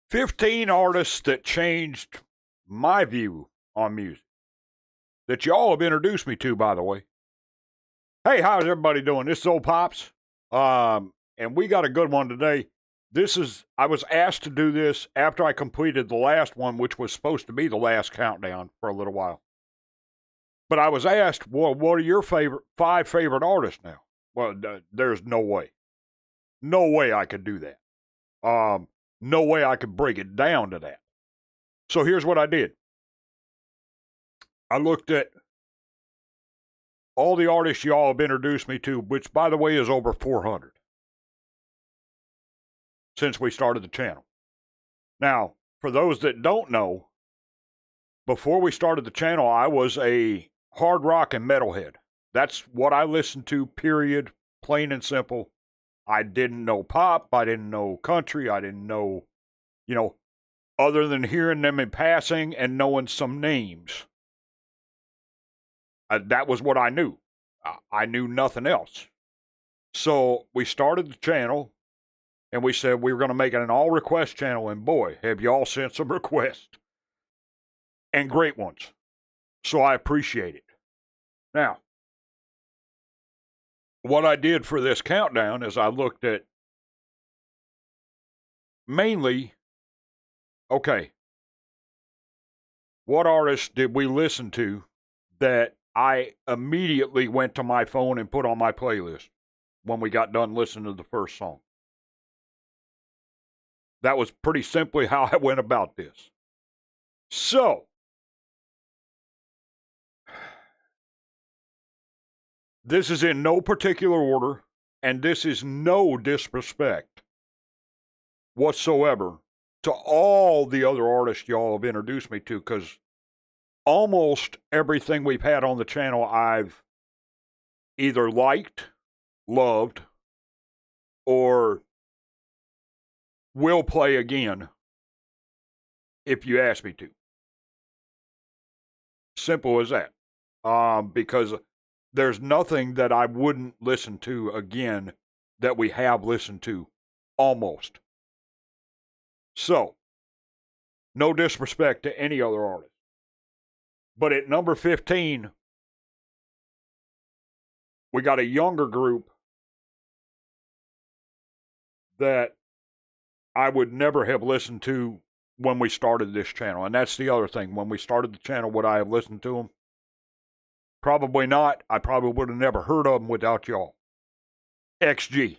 15 artists that changed my view on music that y'all have introduced me to, by the way. Hey, how's everybody doing? This is Old Pops. And we got a good one today. I was asked to do this after I completed the last one, which was supposed to be the last countdown for a little while. But I was asked, well, what are your five favorite artists now? Well, there's no way. No way I could do that. No way I could break it down to that. So here's what I did. I looked at all the artists y'all have introduced me to, which, by the way, is over 400 since we started the channel. Now, for those that don't know, before we started the channel, I was a hard rock and metalhead. That's what I listened to, period, plain and simple. I didn't know pop. I didn't know country. I didn't know, other than hearing them in passing and knowing some names. That was what I knew. I knew nothing else. So we started the channel, and we said we were going to make it an all-request channel, and boy, have y'all sent some requests. And great ones. So I appreciate it. Now, what I did for this countdown is I looked at mainly, okay, what artists did we listen to that I immediately went to my phone and put on my playlist when we got done listening to the first song? That was pretty simply how I went about this. So, this is in no particular order, and this is no disrespect whatsoever to all the other artists y'all have introduced me to, because almost everything we've had on the channel I've either liked, loved, or will play again if you ask me to. Simple as that. Because there's nothing that I wouldn't listen to again that we have listened to, almost. So, no disrespect to any other artist. But at number 15, we got a younger group that I would never have listened to when we started this channel. And that's the other thing. When we started the channel, would I have listened to them? Probably not. I probably would have never heard of them without y'all. XG.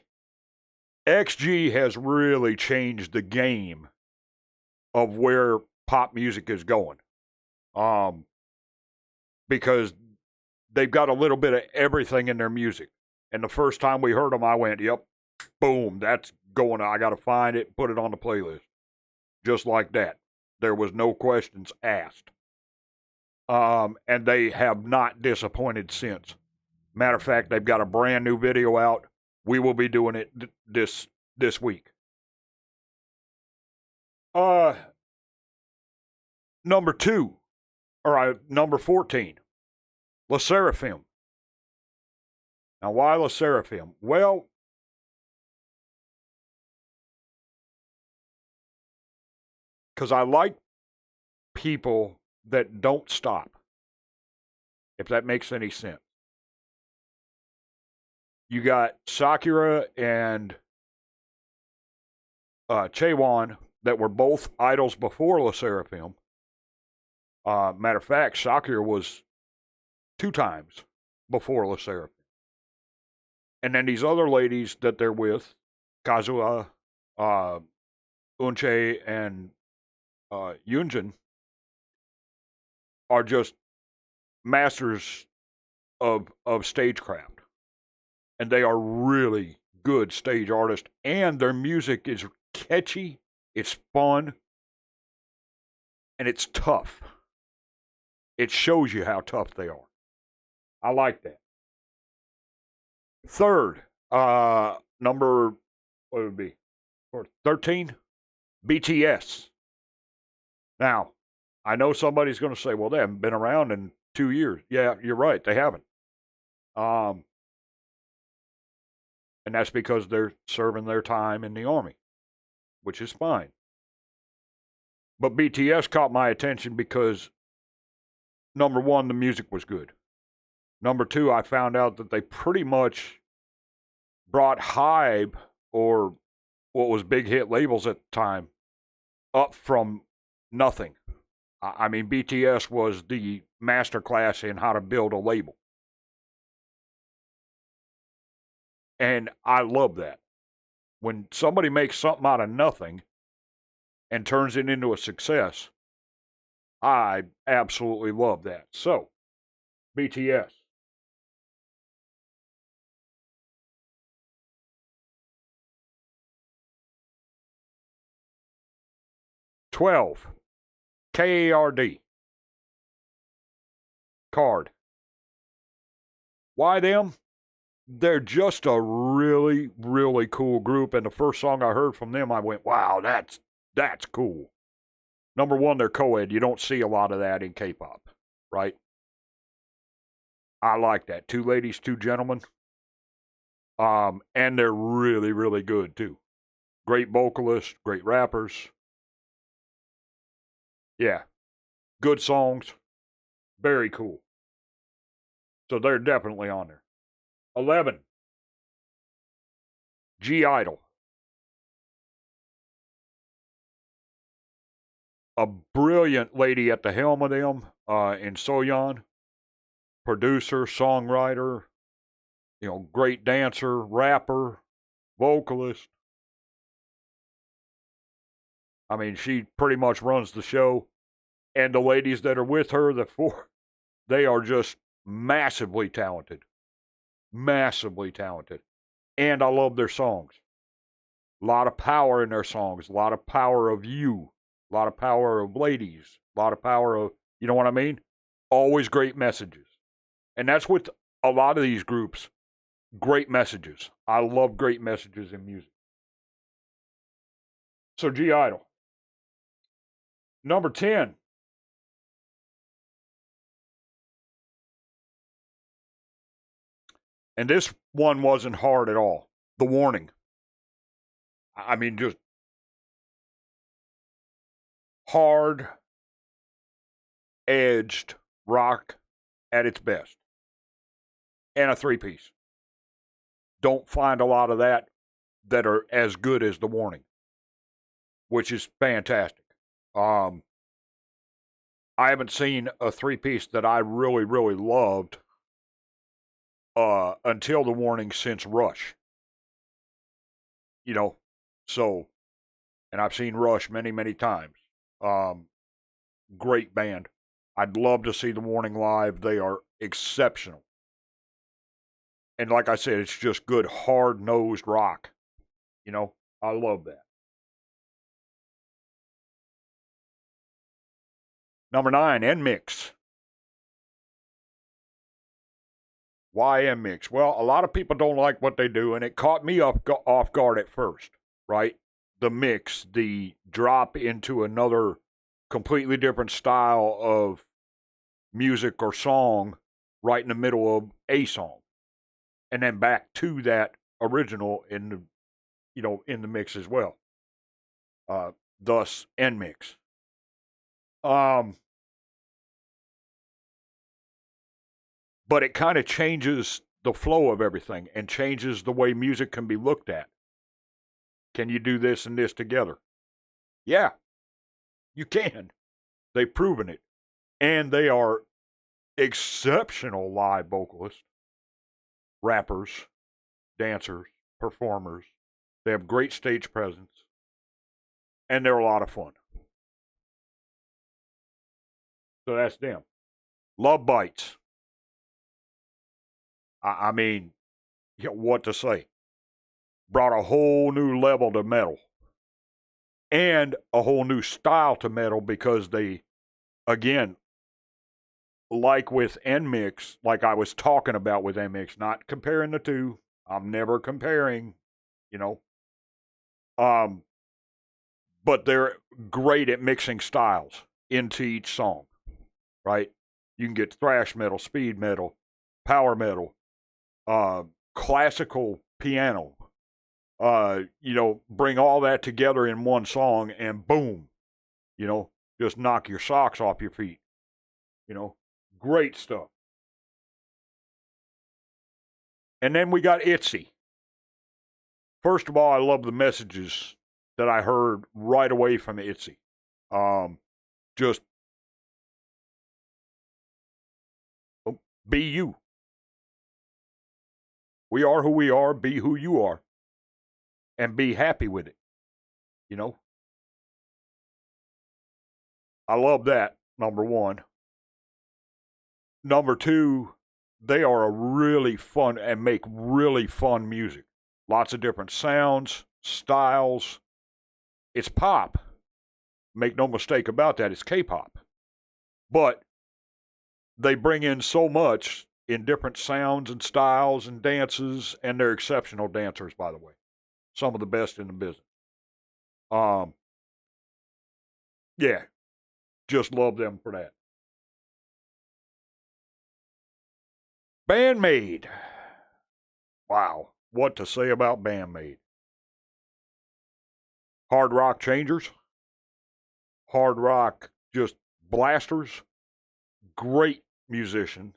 XG has really changed the game of where pop music is going. Because they've got a little bit of everything in their music. And the first time we heard them, I went, yep, boom, that's going. I got to find it, put it on the playlist. Just like that. There was no questions asked. And they have not disappointed since. Matter of fact, they've got a brand new video out. We will be doing it this week. Number 14, La Seraphim. Now, why La Seraphim? Well, because I like people that don't stop, if that makes any sense. You got Sakura and Chaewon that were both idols before La Seraphim. Matter of fact, Sakura was 2 times before La Seraphim. And then these other ladies that they're with, Kazuha, Unche, and Yunjin, are just masters of stagecraft. And they are really good stage artists. And their music is catchy, it's fun, and it's tough. It shows you how tough they are. I like that. Third, number, what would it be? 13, BTS. Now, I know somebody's going to say, well, they haven't been around in 2 years. Yeah, you're right. They haven't. And that's because they're serving their time in the Army, which is fine. But BTS caught my attention because, number one, the music was good. Number two, I found out that they pretty much brought Hybe, or what was big hit labels at the time, up from nothing. I mean, BTS was the masterclass in how to build a label. And I love that. When somebody makes something out of nothing and turns it into a success, I absolutely love that. So, BTS. 12. KARD. Card. Why them? They're just a really, really cool group. And the first song I heard from them, I went, wow, that's cool. Number one, they're co-ed. You don't see a lot of that in K-pop, right? I like that. 2 ladies, 2 gentlemen. And they're really, really good too. Great vocalists, great rappers. Yeah. Good songs. Very cool. So they're definitely on there. 11. G-Idol. A brilliant lady at the helm of them, in Soyeon. Producer, songwriter, great dancer, rapper, vocalist. I mean, she pretty much runs the show. And the ladies that are with her, the 4, they are just massively talented. Massively talented. And I love their songs. A lot of power in their songs. A lot of power of you. A lot of power of ladies. A lot of power of, you know what I mean? Always great messages. And that's with a lot of these groups. Great messages. I love great messages in music. So G-Idol. Number 10. And this one wasn't hard at all. The Warning. I mean, just hard-edged rock at its best. And a 3-piece. Don't find a lot of that are as good as The Warning, which is fantastic. I haven't seen a 3-piece that I really, really loved until The Warning since Rush. So, and I've seen Rush many, many times. Great band. I'd love to see The Warning live. They are exceptional. And like I said, it's just good, hard-nosed rock. I love that. Number 9, NMIXX. Why NMIXX? Well, a lot of people don't like what they do, and it caught me off guard at first, right? The mix, the drop into another completely different style of music or song right in the middle of a song. And then back to that original in the mix as well. Thus, NMIXX. But it kind of changes the flow of everything and changes the way music can be looked at. Can you do this and this together? Yeah, you can. They've proven it. And they are exceptional live vocalists, rappers, dancers, performers. They have great stage presence. And they're a lot of fun. So that's them. Love Bites. I mean, what to say? Brought a whole new level to metal. And a whole new style to metal because they, again, like with NMIXX, like I was talking about with NMIXX, not comparing the two. I'm never comparing, But they're great at mixing styles into each song, right? You can get thrash metal, speed metal, power metal, classical piano. Bring all that together in one song, and boom, You know, just knock your socks off your feet. You know, great stuff. And then we got Itzy. First of all, I love the messages that I heard right away from Itzy. Just be you. We are who we are. Be who you are. And be happy with it. You know? I love that, number one. Number two, they are a really fun and make really fun music. Lots of different sounds, styles. It's pop. Make no mistake about that, it's K-pop. But they bring in so much in different sounds and styles and dances, and they're exceptional dancers, by the way. Some of the best in the business. Yeah, just love them for that. Bandmade. Wow, what to say about Bandmade? Hard rock changers. Hard rock just blasters. Great musicians.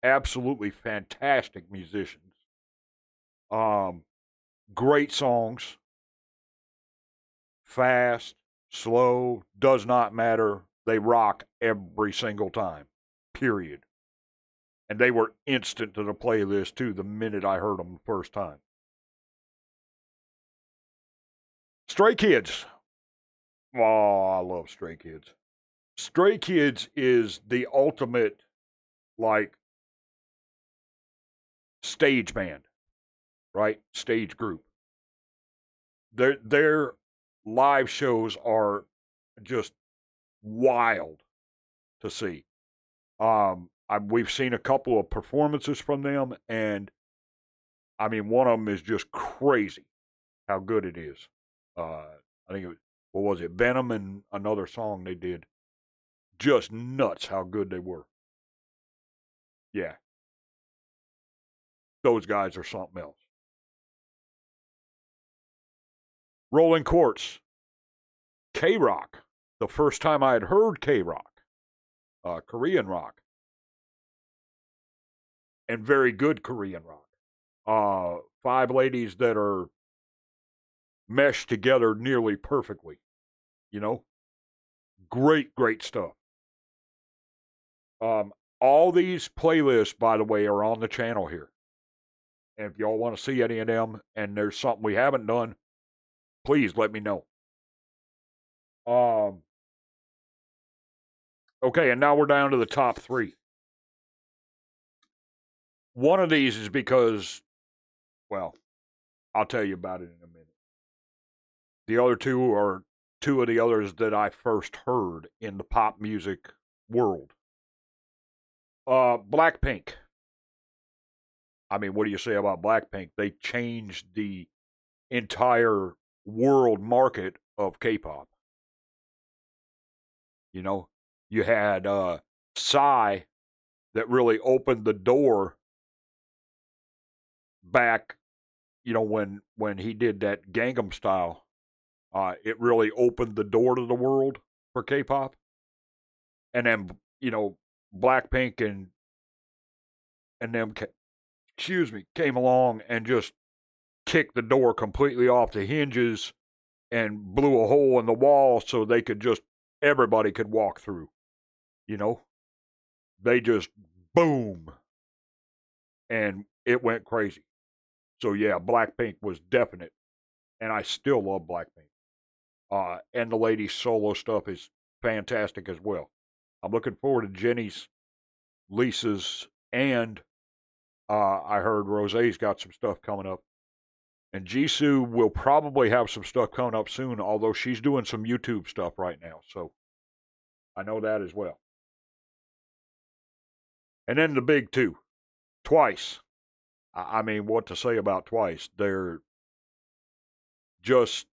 Absolutely fantastic musicians. Great songs. Fast, slow, does not matter. They rock every single time. Period. And they were instant to the playlist, too, the minute I heard them the first time. Stray Kids. Oh, I love Stray Kids. Stray Kids is the ultimate, like, stage band, right? Stage group. Their live shows are just wild to see. We've seen a couple of performances from them, and I mean, one of them is just crazy how good it is. I think it was, what was it, Venom and another song they did. Just nuts how good they were. Yeah. Those guys are something else. Rolling Quartz. K-Rock. The first time I had heard K-Rock. Korean rock. And very good Korean rock. Five ladies that are meshed together nearly perfectly. You know? Great, great stuff. All these playlists, by the way, are on the channel here. And if y'all want to see any of them and there's something we haven't done, please let me know. Okay, and now we're down to the top three. One of these is because, well, I'll tell you about it in a minute. The other two are two of the others that I first heard in the pop music world. Blackpink. I mean, what do you say about Blackpink? They changed the entire world market of K-pop. You know, you had Psy that really opened the door back, you know, when he did that Gangnam Style. It really opened the door to the world for K-pop. And then, you know, Blackpink and them, came along and just kicked the door completely off the hinges and blew a hole in the wall so they could just, everybody could walk through. You know, they just boom, and it went crazy. So yeah, Blackpink was definite, and I still love Blackpink. And the ladies' solo stuff is fantastic as well. I'm looking forward to Jenny's, Lisa's, and I heard Rosé's got some stuff coming up. And Jisoo will probably have some stuff coming up soon, although she's doing some YouTube stuff right now. So I know that as well. And then the big two, Twice. I mean, what to say about Twice? They're just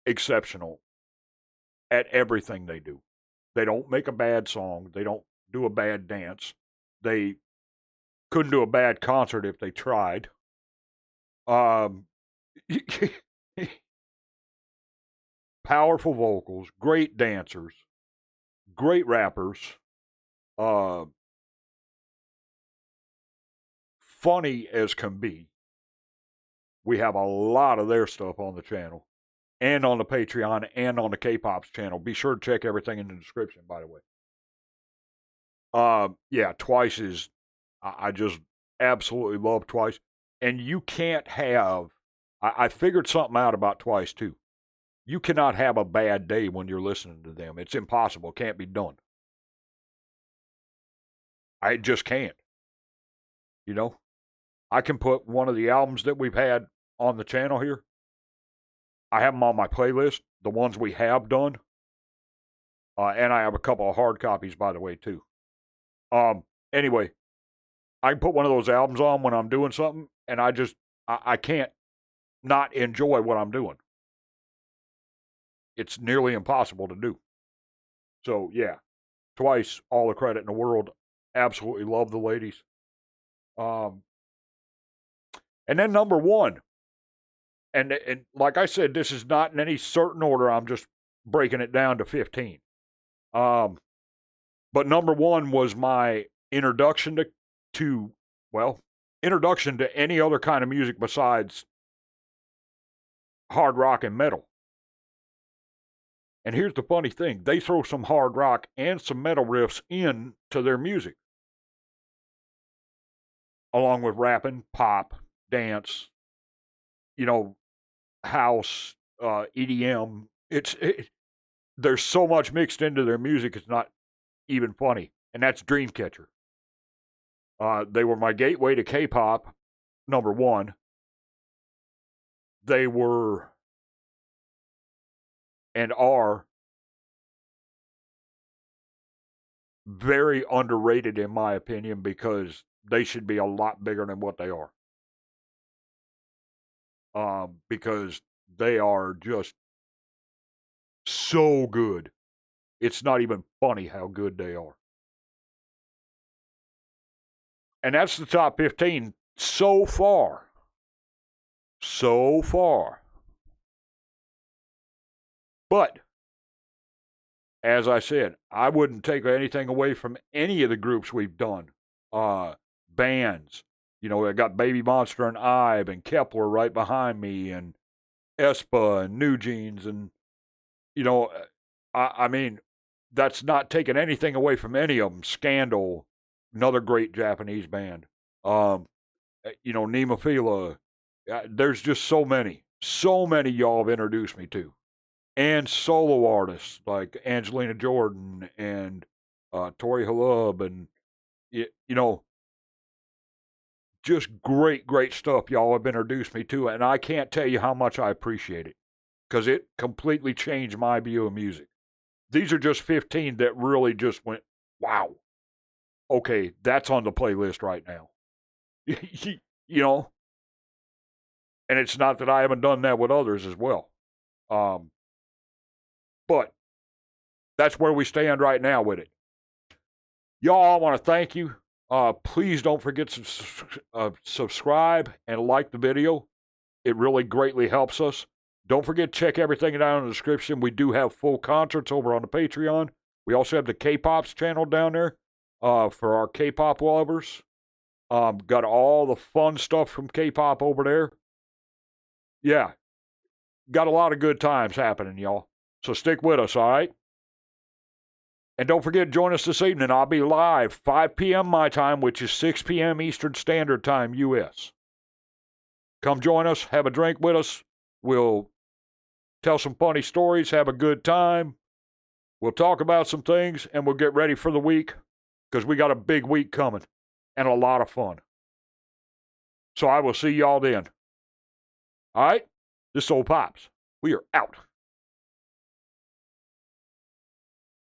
exceptional at everything they do. They don't make a bad song. They don't do a bad dance. They couldn't do a bad concert if they tried. powerful vocals, great dancers, great rappers, funny as can be. We have a lot of their stuff on the channel and on the Patreon and on the K-PopZ channel. Be sure to check everything in the description, by the way. Yeah, Twice is, I just absolutely love Twice. And you can't have, I figured something out about Twice too. You cannot have a bad day when you're listening to them. It's impossible. It can't be done. I just can't. You know? I can put one of the albums that we've had on the channel here. I have them on my playlist, the ones we have done. And I have a couple of hard copies, by the way, too. Anyway, I can put one of those albums on when I'm doing something, and I can't not enjoy what I'm doing. It's nearly impossible to do. So, yeah, Twice, all the credit in the world. Absolutely love the ladies. And then number one, and like I said, this is not in any certain order. I'm just breaking it down to 15. But number one was my introduction to any other kind of music besides hard rock and metal. And here's the funny thing. They throw some hard rock and some metal riffs into their music. Along with rapping, pop, dance, house, EDM. There's so much mixed into their music, it's not even funny. And that's Dreamcatcher. They were my gateway to K-pop, number one. They were and are very underrated in my opinion because they should be a lot bigger than what they are. Because they are just so good. It's not even funny how good they are. And that's the top 15 so far. So far. But, as I said, I wouldn't take anything away from any of the groups we've done. Bands. I got Baby Monster and Ive and Kepler right behind me and Espa and New Jeans and, I mean, that's not taking anything away from any of them. Scandal, another great Japanese band. Nemophila. There's just so many y'all have introduced me to. And solo artists like Angelina Jordan and Tori Halub and, just great stuff y'all have introduced me to. And I can't tell you how much I appreciate it because it completely changed my view of music. These are just 15 that really just went, wow. Okay, that's on the playlist right now. And it's not that I haven't done that with others as well. But that's where we stand right now with it. Y'all, I want to thank you. Please don't forget to subscribe and like the video. It really greatly helps us. Don't forget to check everything down in the description. We do have full concerts over on the Patreon. We also have the K-PopZ channel down there for our K-pop lovers. Got all the fun stuff from K-pop over there. Yeah. Got a lot of good times happening, y'all. So stick with us, all right? And don't forget to join us this evening. I'll be live 5 p.m. my time, which is 6 p.m. Eastern Standard Time, U.S. Come join us. Have a drink with us. We'll tell some funny stories. Have a good time. We'll talk about some things, and we'll get ready for the week because we got a big week coming and a lot of fun. So I will see y'all then. All right? This is Old Pops. We are out.